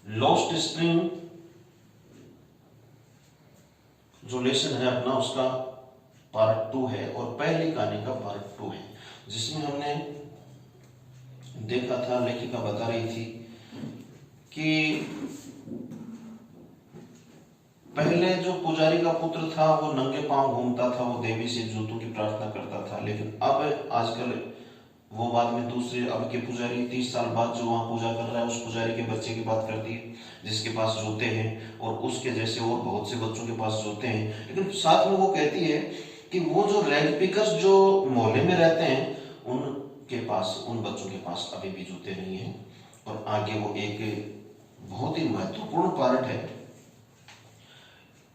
Lost spring जो lesson है अपना उसका पार्ट 2 है और पहली कहानी का पार्ट 2 है, जिसमें हमने देखा था, लेखिका बता रही थी कि पहले जो पुजारी का पुत्र था वो नंगे पांव घूमता था, वो देवी से जूतों की प्रार्थना करता था, लेकिन अब आजकल वो बाद में दूसरे अब के पुजारी 30 साल बाद जो वहां पूजा कर रहा है उस पुजारी के बच्चे की बात करती है जिसके पास जूते हैं, और उसके जैसे और बहुत से बच्चों के पास जूते हैं। लेकिन साथ में वो कहती है कि वो जो रैग पिकर्स जो मोहल्ले में रहते हैं उनके पास, उन बच्चों के पास अभी भी जूते नहीं है। और आगे वो एक बहुत ही महत्वपूर्ण पार्ट है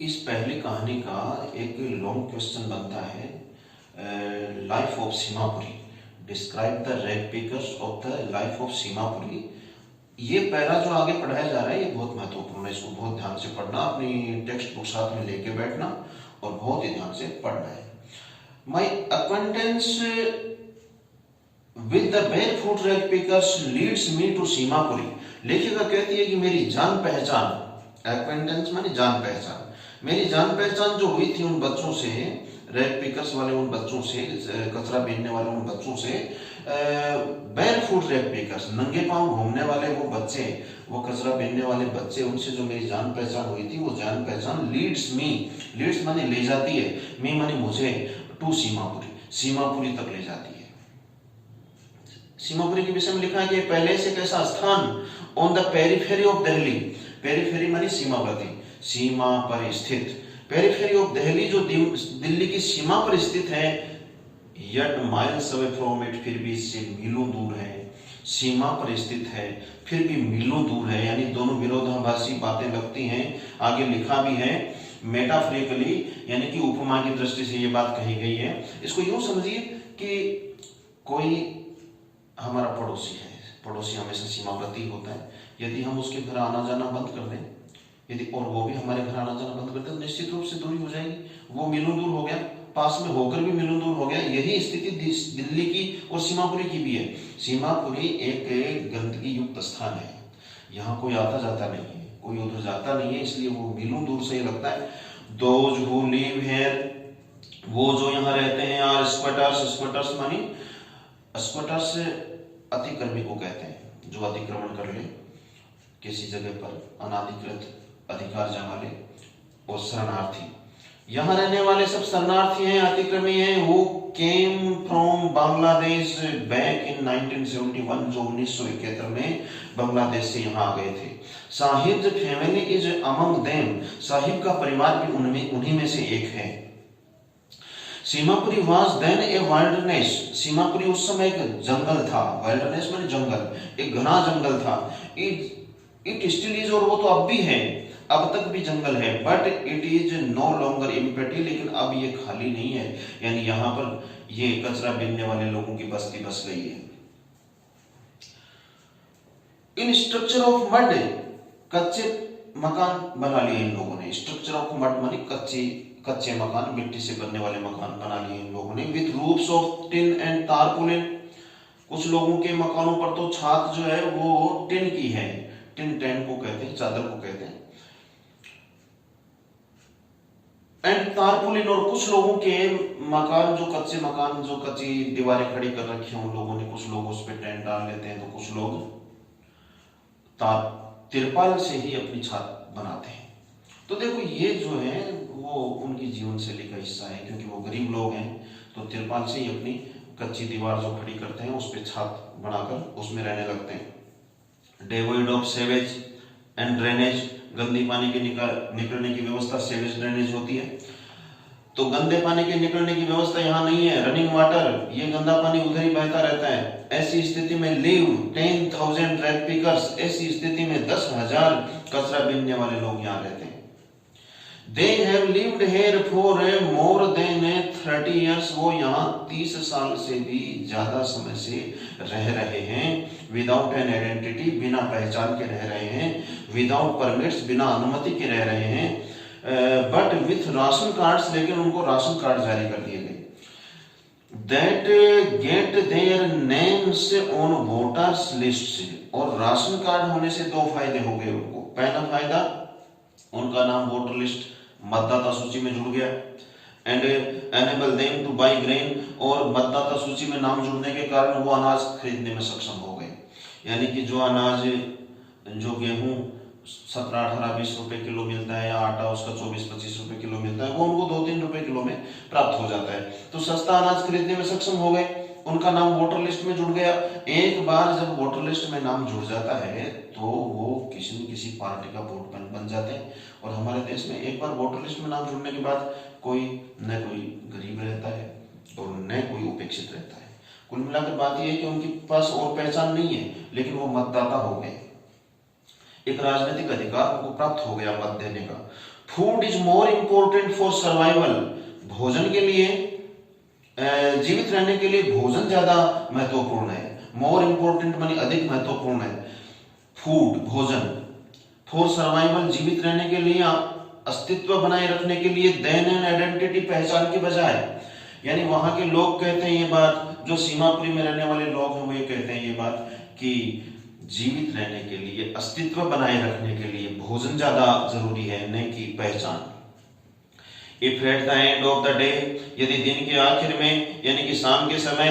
इस पहली कहानी का, एक लॉन्ग क्वेश्चन बनता है, life of Seemapuri, describe the rag pickers of the life of Seemapuri. ये पैरा जो आगे पढ़ाया जा रहा है ये बहुत महत्वपूर्ण है, इसको बहुत ध्यान से पढ़ना, अपनी टेक्स्ट बुक साथ में लेके बैठना और बहुत ही ध्यान से पढ़ना है। My acquaintance with the barefoot rag pickers leads me to Seemapuri. लेखिका कहती है कि मेरी जान पहचान, एक्वेंटेंस माने जान पहचान, मेरी जान पहचान जो हुई थी उन बच्चों से, रैग पिकर्स वाले उन बच्चों से, कचरा बीनने वाले उन बच्चों से, बेयरफुट रैग पिकर्स, नंगे पांव घूमने वाले वो बच्चे, वो कचरा बीनने वाले बच्चे, उनसे जो मेरी जान पहचान हुई थी वो जान पहचान लीड्स मी, लीड्स माने ले जाती है, मी माने मुझे, टू सीमापुरी, सीमापुरी तक ले जाती है। सीमापुरी के विषय में लिखा है कि पहले से कैसा स्थान, on the periphery of Delhi, periphery मानी सीमावर्ती, सीमा पर स्थित, पेरिफेरी ऑफ दिल्ली जो दिल्ली की सीमा पर स्थित है, yet miles away from it, फिर भी इससे मीलों दूर है, सीमा पर स्थित है फिर भी मीलों दूर है, यानी दोनों विरोधाभासी बातें लगती हैं। आगे लिखा भी है मेटाफोरिकली, यानी कि उपमा की दृष्टि से ये बात कही गई है। इसको यूं समझिए कि कोई हमारा पड़ोसी है, पड़ोसी हमेशा सीमावर्ती होता है, यदि हम उसके घर आना जाना बंद कर दें, यदि और वो भी हमारे घर आना जाना बंद कर दे तो निश्चित रूप से दूरी हो जाएगी, वो मीलों दूर हो गया, पास में होकर भी मीलों दूर हो गया। यही स्थिति दिल्ली की और सीमापुरी की भी है। सीमापुरी एक गंदगी युक्त स्थान है, यहाँ कोई आता जाता नहीं है, कोई उधर जाता नहीं है, इसलिए वो मीलों दूर से लगता है। दोज हु लिव हियर, वो जो यहाँ रहते हैं, आर स्क्वैटर्स, स्क्वैटर्स मानी, स्क्वैटर्स अतिक्रमी को कहते हैं जो अतिक्रमण कर ले किसी जगह पर, अनाधिकृत अधिकार जमा ले, और शरणार्थी, यहाँ रहने वाले सब शरणार्थी हैं, अतिक्रमी हैं। Who came from Bangladesh back in 1971, जो 1971 में बांग्लादेश से यहाँ आ गए थे। Sahib family is among them, Sahib का परिवार भी उन्हीं में से एक है। Seemapuri was then a wilderness, Seemapuri उस समय एक जंगल था, वाइल्डनेस माने जंगल, एक घना जंगल था। इट स्टिल इज, और वो तो अब भी है, अब तक भी जंगल है, but it is no longer empty, लेकिन अब ये खाली नहीं है, यानी यहाँ पर ये कचरा बीनने वाले लोगों की बस्ती बस गई है। इन स्ट्रक्चर ऑफ मड, कच्चे मकान बना लिए इन लोगों ने, स्ट्रक्चर ऑफ मड मानी कच्चे मकान, मिट्टी से बनने वाले मकान बना लिए इन लोगों ने। With roofs of tin and tarpaulin, कुछ लोगों के मकानों पर तो छत जो है वो टिन की है, टिन टेन को कहते हैं, चादर को कहते हैं, एंड तारपुलिन, और कुछ लोगों के मकान जो कच्चे मकान, जो कच्ची दीवारें खड़ी कर रखी हैं उन लोगों ने, कुछ लोग उस पर टेंट डाल लेते हैं, तो कुछ लोग तिरपाल से ही अपनी छत बनाते हैं। तो देखो ये जो है वो उनकी जीवन शैली का हिस्सा है, क्योंकि वो गरीब लोग हैं तो तिरपाल से ही अपनी कच्ची दीवार जो खड़ी करते हैं उस पर छत बनाकर उसमें रहने लगते हैं। डेवॉइड ऑफ सेवेज एंड ड्रेनेज, गंदी पानी के निकलने की व्यवस्था, सेवेज ड्रेनेज होती है, तो गंदे पानी के निकलने की व्यवस्था यहाँ नहीं है। रनिंग वाटर, ये गंदा पानी उधर ही बहता रहता है। ऐसी स्थिति में लिव 10,000 रैग पिकर्स, ऐसी स्थिति में 10,000 कचरा बीनने वाले लोग यहाँ रहते हैं। They have lived here for more than 30 years, वो यहाँ 30 साल से भी ज्यादा समय से रह रहे हैं। विदाउट एन आइडेंटिटी, बिना पहचान के रह रहे हैं। विदाउट परमिट्स, बिना अनुमति के रह रहे हैं। बट विथ राशन कार्ड्स, लेकिन उनको राशन कार्ड जारी कर दिए गए। That get their names on voters list, और राशन कार्ड होने से दो फायदे हो गए उनको। पहला फायदा, उनका नाम वोटर लिस्ट मतदाता सूची में जुड़ गया। And enable them two by grain, और मतदाता सूची में नाम जुड़ने के कारण वो अनाज खरीदने में सक्षम हो गए। यानी कि जो अनाज, जो गेहूं 17, 18, 20 रुपए किलो मिलता है, या आटा उसका 24, 25 रुपए किलो मिलता है, वो उनको 2-3 रुपए किलो में प्राप्त हो जाता है। तो सस्ता अनाज खरीदने में सक्षम हो गए, उनका नाम वोटर लिस्ट में जुड़ गया। एक बार जब वोटर लिस्ट में नाम जुड़ जाता है तो वो किसी न किसी पार्टी का वोट बन जाते हैं। और हमारे देश में एक बार वोटर लिस्ट में नाम जुड़ने के बाद कोई न कोई गरीब रहता है और न कोई उपेक्षित रहता है। कुल मिलाकर बात यह है कि उनके पास और पहचान नहीं है, लेकिन वो मतदाता हो गए, एक राजनीतिक अधिकार उनको प्राप्त हो गया मत देने का। Food is more important for survival, भोजन के लिए, जीवित रहने के लिए भोजन ज्यादा महत्वपूर्ण है। मोर इंपॉर्टेंट मानी अधिक महत्वपूर्ण है। फूड, भोजन, फॉर सर्वाइवल, जीवित रहने के लिए, अस्तित्व बनाए रखने के लिए, देन एंड आइडेंटिटी, पहचान के बजाय। यानी वहां के लोग कहते हैं ये बात, जो सीमापुरी में रहने वाले लोग हैं वो ये कहते हैं ये बात कि जीवित रहने के लिए, अस्तित्व बनाए रखने के लिए भोजन ज्यादा जरूरी है, न कि पहचान। If at the end of the day, यदि दिन के आखिर में यानी कि शाम के समय,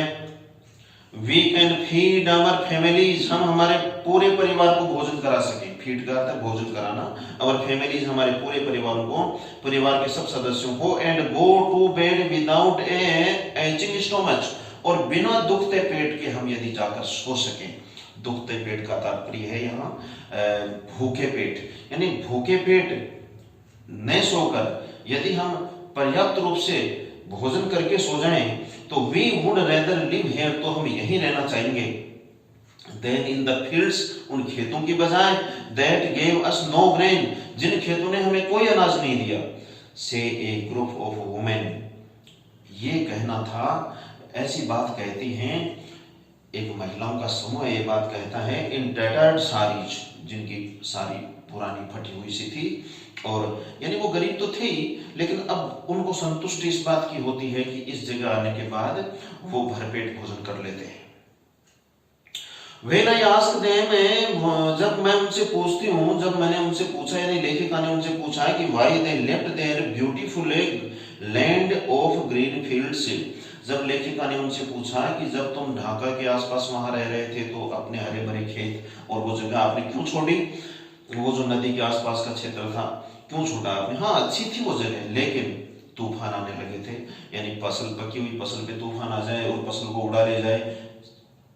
we can feed our families, हम हमारे पूरे परिवार को भोजन करा सके। फीड का अर्थ भोजन कराना, और फैमिलीज हमारे पूरे परिवारों को, परिवार के सब सदस्यों को, and go to bed without a aching stomach, और बिना दुखते पेट के हम यदि जाकर सो सकें। दुखते पेट का तात्पर्य है यहाँ भूखे पेट, यानी भूखे पेट न सोकर यदि हम पर्याप्त रूप से भोजन करके सो जाएं तो we would rather live here, तो हम यहीं रहना चाहेंगे, देन इन द फील्ड्स, उन खेतों की बजाय, that gave us no grain, जिन खेतों ने हमें कोई अनाज नहीं दिया, से ए ग्रुप ऑफ वुमेन, ये कहना था, ऐसी बात कहती हैं एक महिलाओं का समूह ये बात कहता है, इन टैटर्ड सारीज, जिनकी सारी पुरानी फटी हुई सी थी, और यानी वो गरीब तो थे ही, लेकिन अब उनको संतुष्टि इस बात की होती है कि इस जगह आने के बाद वो भरपेट भोजन कर लेते हैं। When I asked them, जब मैं उनसे पूछती हूँ, जब मैंने उनसे पूछा, यानी लेखिका ने उनसे पूछा है कि why they left their beautiful land of green fields, जब लेखिका ने उनसे पूछा कि जब तुम ढाका के आसपास वहां रह रहे थे तो अपने हरे भरे खेत और वो जगह आपने क्यों छोड़ी, वो जो नदी के आसपास का क्षेत्र था क्यों छोड़ा आपने? हाँ, अच्छी थी वो जगह, लेकिन तूफान आने लगे थे, यानी फसल, पकी हुई फसल पे तूफान आ जाए और फसल को उड़ा ले जाए,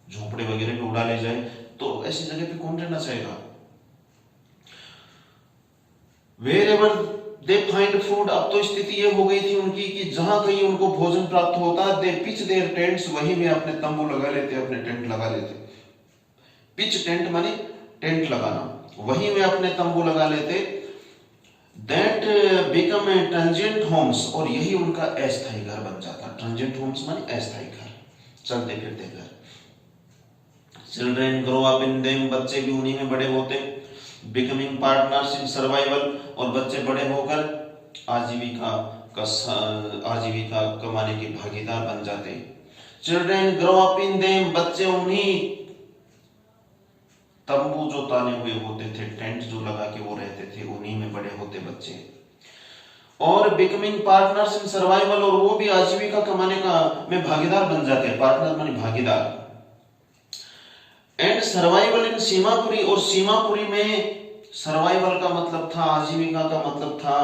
झोपड़े वगैरह पे उड़ा ले जाए, तो ऐसी जगह पे कौन रहना चाहेगा। Wherever they find food, अब तो स्थिति ये हो गई थी उनकी कि जहां कहीं उनको भोजन प्राप्त होता, they pitch their tents, वहीं में अपने तंबू लगा लेते, अपने टेंट लगा लेते। पिच टेंट माने टेंट लगाना, वहीं में अपने तंबू लगा लेते। That become a transient homes, और यही उनका अस्थायी घर बन जाता। ट्रांजिएंट होम्स माने अस्थायी घर, चलते फिरते घर। Children grow up in them, बच्चे भी उन्हीं में बड़े होते। Becoming partners in survival, और बच्चे बड़े होकर आजीविका कमाने के भागीदार बन जाते। Children grow up in them, बच्चे उन्हीं तंबू जो ताने हुए होते थे, टेंट जो लगा के वो रहते थे, उन्हीं में बड़े होते बच्चे। और बिकमिंग पार्टनर्स इन सर्वाइवल, और वो भी आजीविका कमाने का में भागीदार बन जाते हैं। पार्टनर माने भागीदार। एंड सर्वाइवल इन सीमापुरी, और सीमापुरी में सर्वाइवल का मतलब था, आजीविका का मतलब था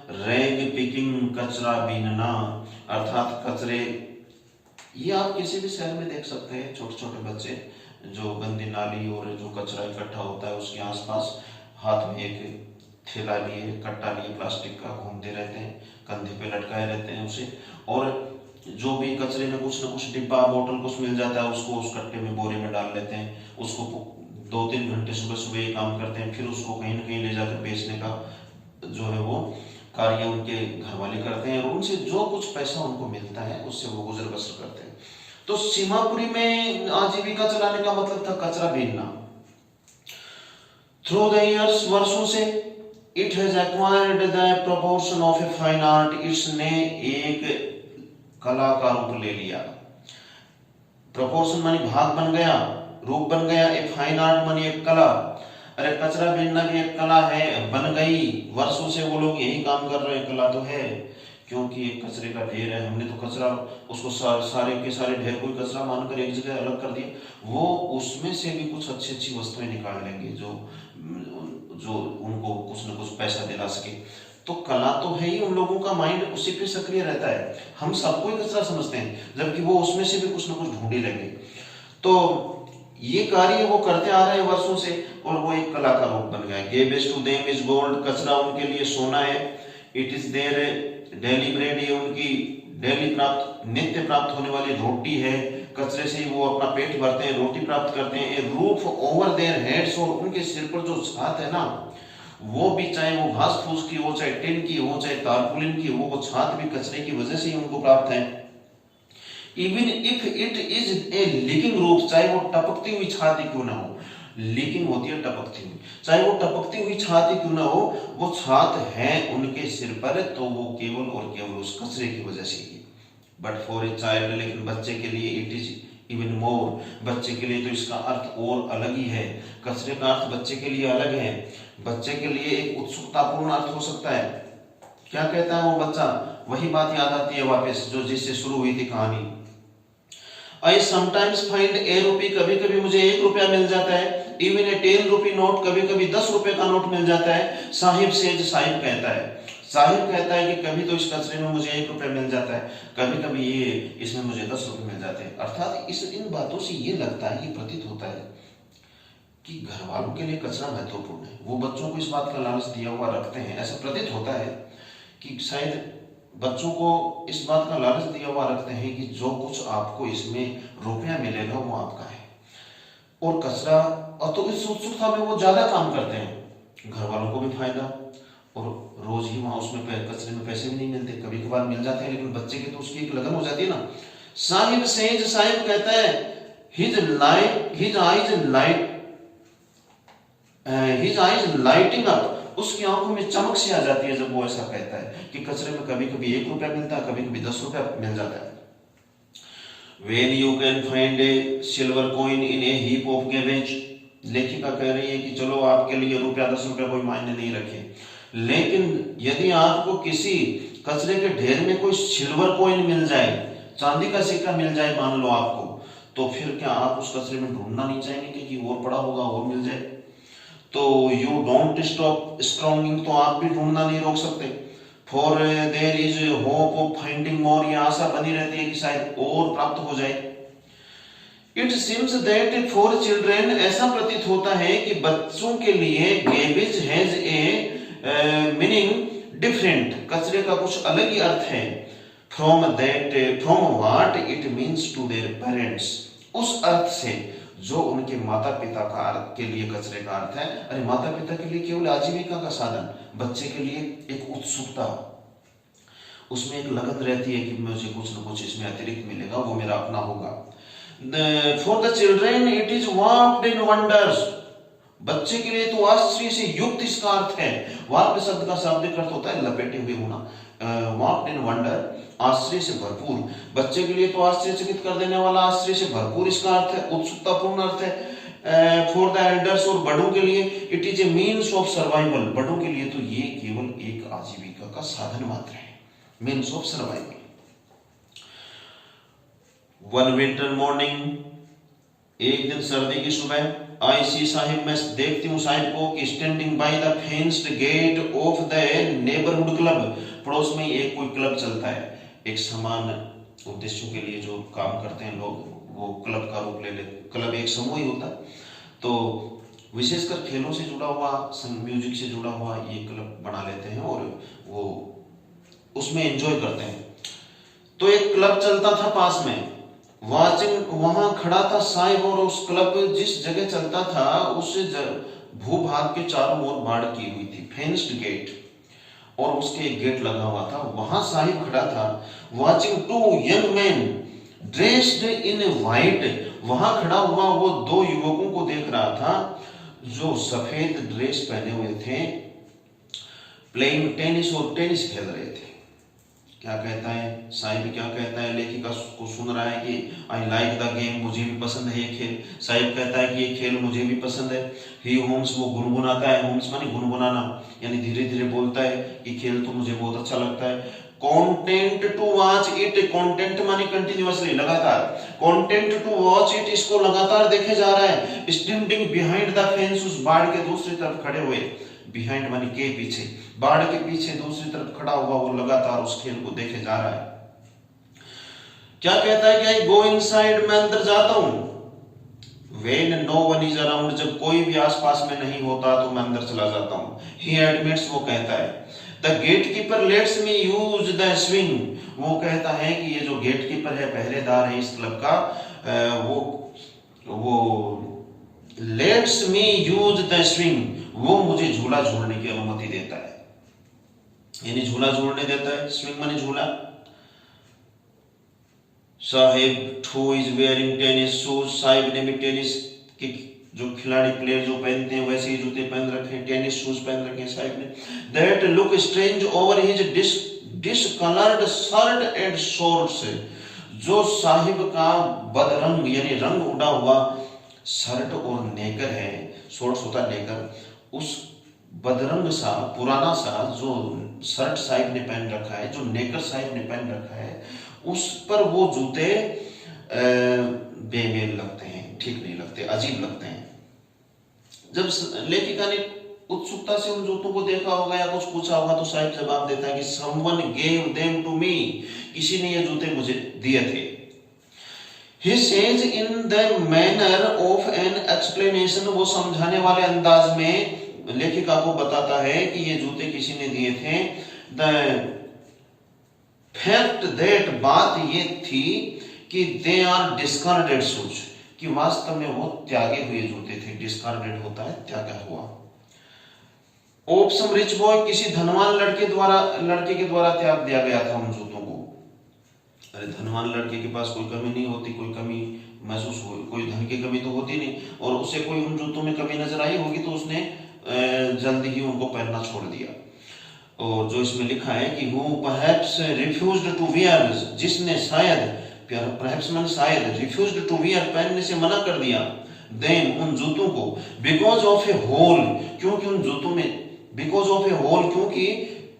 रैग पिकिंग, कचरा बीनना, अर्थात कचरे। ये आप किसी भी शहर में देख सकते हैं, छोटे छोटे बच्चे जो गंदी नाली और जो कचरा इकट्ठा होता है उसके आसपास हाथ में एक थैला लिए, कट्टा लिए प्लास्टिक का, घूमते रहते हैं, कंधे पे लटकाए रहते हैं उसे, और जो भी कचरे में कुछ न कुछ डिब्बा, बोतल कुछ मिल जाता है उसको उस कट्टे में, बोरे में डाल लेते हैं। उसको 2-3 घंटे सुबह सुबह ये काम करते हैं, फिर उसको कहीं न कहीं ले जाकर बेचने का जो है वो कार्य उनके घर वाले करते हैं, और उनसे जो कुछ पैसा उनको मिलता है उससे वो गुजर बसर करते हैं। तो सीमापुरी में आजीविका चलाने का मतलब था कचरा बीनना। थ्रू द इयर्स, वर्षों से, it has acquired the proportion of a fine art, इसने एक कला का रूप ले लिया। प्रोपोर्शन मानी भाग बन गया, रूप बन गया। ए फाइन आर्ट मानी एक कला। अरे कचरा बीनना भी एक कला है, बन गई, वर्षों से वो लोग यही काम कर रहे हैं, कला तो है। क्योंकि एक कचरे का ढेर है, हमने तो कचरा उसको सारे के सारे ढेर को कचरा मानकर एक जगह अलग कर दिया, वो उसमें से भी कुछ अच्छी अच्छी वस्तुएं निकाल लेंगे जो जो उनको कुछ न कुछ पैसा दिला सके। तो कला तो है ही, उन लोगों का माइंड उसी पे सक्रिय रहता है। हम सबको ही कचरा समझते हैं, जबकि वो उसमें से भी कुछ न कुछ ढूंढ ही लेंगे। तो ये कार्य वो करते आ रहे हैं वर्षों से, और वो एक कला का रूप बन गया है। गेबेज टू देम इज गोल्ड, कचरा उनके लिए सोना है। It is their daily bread, ये उनकी डेली प्राप्त, नित्य प्राप्त होने वाली रोटी है। कचरे से ही वो अपना पेट भरते हैं, रोटी प्राप्त करते हैं। ए रूफ ओवर देयर हेड्स, और उनके सिर पर जो छात है ना, वो भी चाहे वो घास फूस की हो, चाहे टिन की हो, चाहे तारपुलिन की हो, वो छात भी कचरे की वजह से ही उनको प्राप्त है। Even if it is a leaking roof, चाहे वो टपकती हुई छात ही क्यों ना हो, लीकिंग होती है टपकती हुई, चाहे वो टपकती हुई छात ही क्यों ना हो, वो छात है उनके सिर पर, तो वो केवल और केवल उस कचरे की वजह से ही। बट फॉर ए चाइल्ड, लेकिन बच्चे के लिए इट इज इवन मोर, बच्चे के लिए तो इसका अर्थ और अलग ही है। कचरे का अर्थ बच्चे के लिए अलग है। बच्चे के लिए एक उत्सुकतापूर्ण अर्थ हो सकता है। क्या कहता है वो बच्चा, वही बात याद आती है वापस जो जिससे शुरू हुई थी कहानी। आई समटाइम्स फाइंड ए रुपी, कभी कभी मुझे 1 रुपया मिल जाता है। इवन ए 10 रुपी नोट, कभी कभी 10 रुपए का नोट मिल जाता है। साहिब सेज, साहिब कहता है, साहिब कहता है कि कभी तो इस कचरे में मुझे 1 रुपया मिल जाता है, कभी कभी ये इसमें मुझे 10 रुपए मिल जाते हैं। अर्थात इन बातों से ये लगता है, ये प्रतीत होता है कि घर वालों के लिए कचरा महत्वपूर्ण है। वो बच्चों को इस बात का लालच दिया हुआ रखते हैं। ऐसा प्रतीत होता है कि शायद बच्चों को इस बात का लालच दिया हुआ रखते हैं कि जो कुछ आपको इसमें रुपया मिलेगा वो आपका है। और कचरा, और तो इस उत्सुकता में वो ज्यादा काम करते हैं, घर वालों को भी फायदा, और रोज ही वहां उसमें कचरे में पैसे भी नहीं मिलते, कभी कभार मिल जाते हैं, लेकिन बच्चे की तो उसकी एक लगन हो जाती है ना। साहिब सेज, साहिब कहता है, हिज आईज लाइटिंग अप, उसकी आंखों में चमक सी आ जाती है जब वो ऐसा कहता है कि कचरे में कभी कभी 1 रुपया मिलता है, कभी कभी 10 रुपया मिल जाता है। When you can find a silver coin in a heap of garbage, लेखिका कह रही है कि चलो आपके लिए रुपया 10 रुपया कोई मायने नहीं रखे, लेकिन यदि आपको किसी कचरे के ढेर में कोई सिल्वर कॉइन मिल जाए, चांदी का सिक्का मिल जाए मान लो आपको, तो फिर क्या आप उस कचरे में ढूंढना नहीं चाहेंगे कि और पड़ा होगा और मिल जाए? तो यू डोंट स्टॉप स्ट्रॉन्गिंग, तो आप भी ढूंढना नहीं रोक सकते। For there is hope of finding more, ये आशा बनी रहती है कि शायद और प्राप्त हो जाए। It seems that for children, ऐसा प्रतीत होता है कि बच्चों के लिए garbage has a meaning different, कचरे का कुछ अलग ही अर्थ है। From what it means to their parents, उस अर्थ से जो उनके माता पिता का के लिए कचरे का अर्थ है। अरे माता पिता के लिए केवल आजीविका का साधन, बच्चे के लिए एक उत्सुकता, उसमें एक लगन रहती है कि मुझे कुछ न कुछ इसमें अतिरिक्त मिलेगा, वो मेरा अपना होगा। For the children it is wrapped in wonders, बच्चे के लिए तो आश्चर्य से युक्त इसका अर्थ है। वार्प शब्द का शाब्दिक अर्थ होता है लपेटे हुए होना, वार्प्ड इन वंडर, आश्चर्य से भरपूर। बच्चे के लिए तो आश्चर्यचकित कर देने वाला, आश्चर्य से भरपूर इसका अर्थ है, उत्सुकतापूर्ण अर्थ है। फॉर द एल्डर्स, और बड़ों के लिए it is a means of survival, बड़ों के लिए तो ये केवल एक आजीविका का साधन मात्र है, means of survival. One winter morning, एक दिन सर्दी की सुबह, आई सी साहिब, मैं देखती हूँ साहिब को कि standing by the fenced gate of the neighbourhood club, पड़ोस में एक कोई क्लब चलता है, एक समान उद्देश्यों के लिए जो काम करते हैं लोग, वो क्लब का रूप ले लेते। क्लब एक समूह ही होता है, तो विशेषकर खेलों से जुड़ा हुआ, म्यूजिक से जुड़ा हुआ ये क्लब बना लेते हैं और वो उसमें एंजॉय करते हैं। तो एक क्लब चलता था पास में, वाचिंग, वहां खड़ा था साहिब, और उस क्लब जिस जगह चलता था उस भूभाग के चारों ओर बाड़ की हुई थी, फेंस्ड गेट, और उसके एक गेट लगा हुआ था, वहां साहिब खड़ा था। Watching 2 young man dressed in white, वहां खड़ा हुआ वो 2 युवकों को देख रहा था जो सफेद ड्रेस पहने हुए थे, प्लेइंग टेनिस, और टेनिस खेल रहे थे। क्या कहता है, साहिब क्या कहता है, लेखिका को सुन रहा है कि आई लाइक द गेम, मुझे भी पसंद है ये खेल। साहिब कहता है कि ये खेल मुझे भी पसंद है। ही होम्स, वो गुनगुनाता है, होम्स माने गुनगुनाना, यानी धीरे धीरे बोलता है कि खेल तो मुझे बहुत अच्छा लगता है। Content to watch it, content माने कंटिन्यूअसली, लगातार, कंटेंट टू वॉच इट, इसको लगातार देखे जा रहा है। स्टैंडिंग बिहाइंड द फेंस, उस बाड़ के दूसरी तरफ खड़े हुए, बिहाइंड माने के पीछे, बाड़ के पीछे दूसरी तरफ खड़ा हुआ वो लगातार उस खेल को देखे जा रहा है। क्या कहता है कि आई गो इनसाइड, मैं अंदर जाता हूं। When no one is around, जब कोई भी आसपास में नहीं होता तो मैं अंदर चला जाता हूं। He admits, वो कहता है। The gatekeeper lets me use the swing, वो कहता है कि ये जो गेटकीपर है, पहरेदार है इस क्लब का, वो let's me use the swing, वो मुझे झूला झूलने की अनुमति देता है, यानी झूला झूलने देता है। स्विंग माने झूला। Sahib two is wearing tennis shoes, Sahib ने भी टेनिस के जो खिलाड़ी प्लेयर जो पहनते हैं वैसे ही जूते पहन रखे हैं, टेनिस शूज पहन रखे हैं साहिब ने। That look strange over his discoloured shirt and shorts, जो साहिब का बदरंग यानी रंग उड़ा हुआ शर्ट और नेकर है, शॉर्ट्स होता है नेकर, उस बदरंग सा पुराना सा जो शर्ट साहिब ने पहन रखा है, जो नेकर साहिब ने पहन रखा है, उस पर वो जूते बेमेल लगते हैं, ठीक नहीं लगते, अजीब लगते हैं। जब लेखिका ने उत्सुकता से उन जूतों को देखा होगा या कुछ पूछा होगा तो साहिब जवाब देता है कि someone gave them to me, किसी ने ये जूते मुझे दिए थे। He says in the manner of an explanation, वो समझाने वाले अंदाज में लेखिका को बताता है कि ये जूते किसी ने दिए थे। The fact that, बात ये थी कि they are discarded shoes, कि वास्तव में वो त्यागे हुए जूते थे। डिस्कार्डेड होता है त्यागा हुआ। ऑफ सम रिच बॉय, किसी धनवान लड़के के द्वारा त्याग दिया गया था उन जूतों को। अरे धनवान लड़के के पास कोई कमी नहीं होती, कोई कमी महसूस हो, कोई धन की कमी तो होती नहीं, और उसे कोई उन जूतों में कमी नजर आई होगी तो उसने जल्दी ही उनको पहनना छोड़ दिया। और जो इसमें लिखा है कि who perhaps refused to wear, जिसने शायद, perhaps माने शायद, refused to wear, पहनने से मना कर दिया, them, उन जूतों को, because of a hole, क्योंकि उन जूतों में, because of a hole, क्योंकि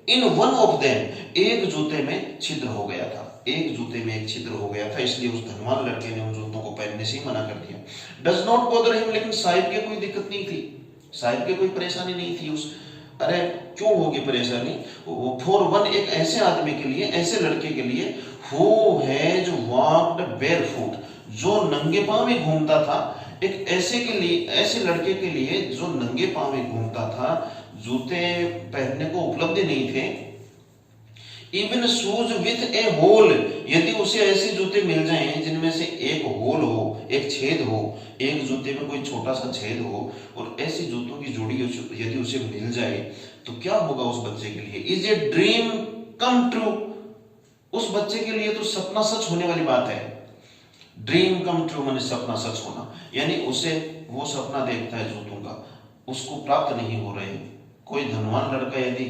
in one of them, एक जूते में छिद्र हो गया था, एक जूते में एक छिद्र हो गया था, इसलिए उस धनवान लड़के ने उन जूतों को पहनने से मना कर दिया। Does not bother him, लेकिन साहिब के कोई दिक्कत नहीं थी, साहिब के कोई परेशानी नहीं थी उस, अरे क्यों होगी परेशानी? फॉर वन, एक ऐसे आदमी के लिए, ऐसे लड़के के लिए, हु हैज वॉक्ड बेयरफुट, जो नंगे पांव में घूमता था, एक ऐसे के लिए, ऐसे लड़के के लिए जो नंगे पांव में घूमता था, जूते पहनने को उपलब्ध नहीं थे। Even shoes with a hole, यदि उसे ऐसे जूते मिल जाएं जिनमें से एक होल हो, एक छेद हो, एक जूते में कोई छोटा सा छेद हो, और ऐसी जूतों की जोड़ी यदि उसे मिल जाए तो क्या होगा उस बच्चे के लिए? Is a dream come true, उस बच्चे के लिए तो सपना सच होने वाली बात है। ड्रीम कम ट्रू माने सपना सच होना, यानी उसे वो सपना देखता है जूतों का, उसको प्राप्त नहीं हो रहे। कोई धनवान लड़का यदि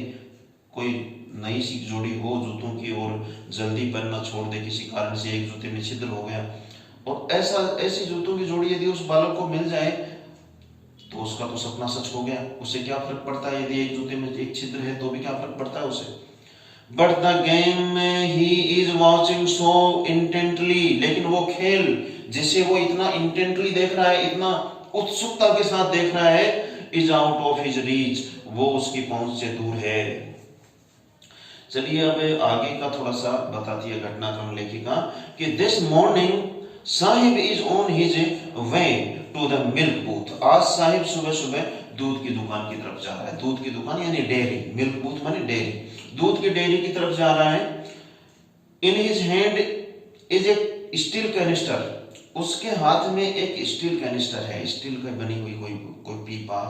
कोई नई सी जोड़ी हो जूतों की और जल्दी पहनना छोड़ दे, किसी कारण से एक जूते में छिद्र हो गया, और ऐसी जूतों की जोड़ी यदि उस बालक को मिल जाए तो उसका तो सपना सच हो गया। उसे क्या फर्क पड़ता है यदि एक जूते में एक छिद्र है, तो भी क्या फर्क पड़ता है उसे। But the game he is watching so intently, लेकिन वो खेल जिसे वो इतना इंटेंटली देख रहा है, इतना उत्सुकता के साथ देख रहा है, is out of his reach, वो उसकी पहुंच से दूर है। चलिए अब आगे का थोड़ा सा बताती है घटनाक्रम लेखिका कि this morning Sahib is on his way to the milk booth, आज साहिब सुबह सुबह दूध की दुकान की तरफ जा रहा है। दूध की दुकान यानी डेयरी, मिल्क बूथ माने डेयरी, दूध की डेयरी की तरफ जा रहा है। In his hand is a steel canister, उसके हाथ में एक स्टील कैनिस्टर है, स्टील का बनी हुई कोई पीपा,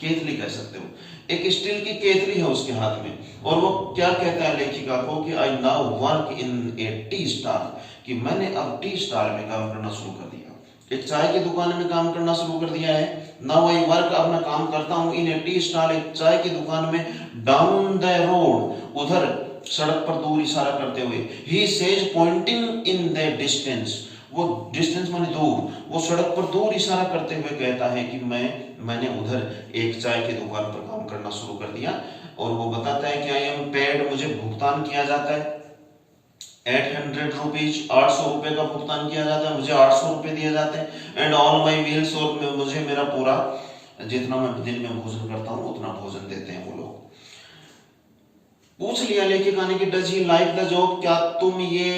केतली कह सकते हो, एक स्टील की केतली है उसके हाथ में। और वो क्या कहता है लेखिका को कि I now work in A tea stall, कि मैंने अब टी स्टॉल में काम करना शुरू कर दिया, एक चाय की दुकान में काम करना शुरू कर दिया है। नाउ आई वर्क, अब मैं काम करता हूँ इन ए टी स्टॉल, एक चाय की दुकान में, डाउन द रोड, उधर सड़क पर दूर इशारा करते हुए, he says pointing in the distance, वो डिस्टेंस माने दूर, वो सड़क पर दूर इशारा करते हुए कहता है कि मैंने उधर एक चाय की दुकान पर काम करना शुरू कर दिया। और वो बताता है कि आई एम पेड, मुझे भुगतान किया जाता है 800 रुपीज, 800 रुपए का भुगतान किया जाता है, मुझे 800 रुपए दिए जाते हैं। एंड ऑल माई मील्स, और मुझे मेरा पूरा जितना मैं दिन में भोजन करता हूँ उतना भोजन देते हैं वो लोग। पूछ लिया लेखिका ने कि does he like the job, क्या तुम ये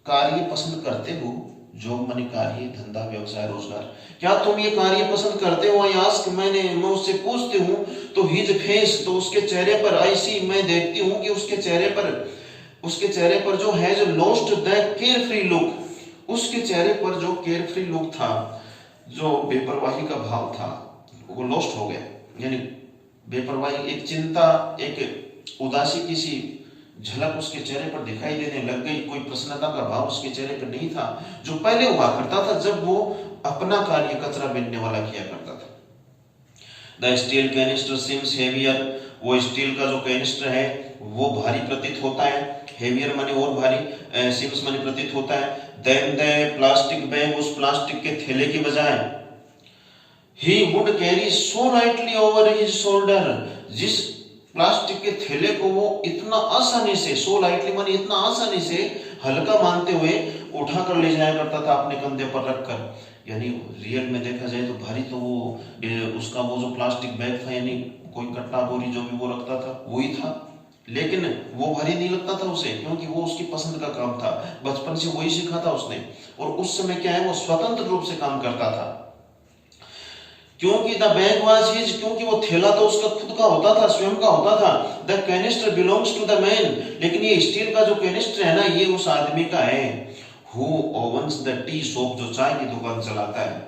कार्य पसंद करते हो? जॉब माने कार्य, धंधा, व्यवसाय, रोजगार। क्या तुम ये कार्य पसंद करते हो? आई आस्क, मैं उससे पूछती हूँ। तो हिज फेस, तो उसके चेहरे पर, आई सी, मैं देखती हूँ कि उसके चेहरे पर जो है, जो lost the care free look, उसके चेहरे पर जो केयर फ्री लुक था, जो बेपरवाही का भाव था, वो लॉस्ट हो गया। यानी बेपरवाही, एक चिंता, एक उदासी की सी झलक उसके चेहरे पर दिखाई देने लग गई। कोई प्रसन्नता का भाव उसके चेहरे पर नहीं था जो पहले हुआ करता था जब वो अपना कार्य कचरा बीनने वाला किया करता था। The steel canister seems heavier, वो स्टील का जो कैनिस्टर है वो भारी प्रतीत होता है। हेवियर माने और भारी, सीम्स माने प्रतीत होता है। देन द प्लास्टिक बैग, उस प्लास्टिक के थैले की बजाय he would carry so lightly over his shoulder, जिस प्लास्टिक के थैले को वो इतना आसानी से, सो लाइटली माने इतना आसानी से, हल्का मानते हुए उठा कर ले जाया करता था अपने कंधे पर रखकर। यानी रियल में देखा जाए तो भारी तो वो उसका वो जो प्लास्टिक बैग था, यानी कोई कट्टा बोरी जो भी वो रखता था वही था, लेकिन वो भारी नहीं लगता था उसे, क्योंकि वो उसकी पसंद का काम था, बचपन से वही सीखा था उसने। और उस समय क्या है, वो स्वतंत्र रूप से काम करता था, क्योंकि द बैग वाज हिज, क्योंकि वो थैला तो उसका खुद का होता था, स्वयं का होता था। The canister belongs to the man, लेकिन ये स्टील का जो कैनिस्टर है ना, ये उस आदमी का है। Who owns the tea shop, जो चाय की दुकान चलाता है।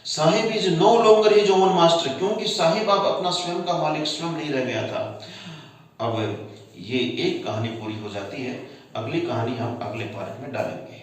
Sahib is no longer his own master, क्योंकि साहिब अब अपना स्वयं का मालिक स्वयं नहीं रह गया था। अब ये एक कहानी पूरी हो जाती है, अगली कहानी हम अगले पार्ट में डालेंगे।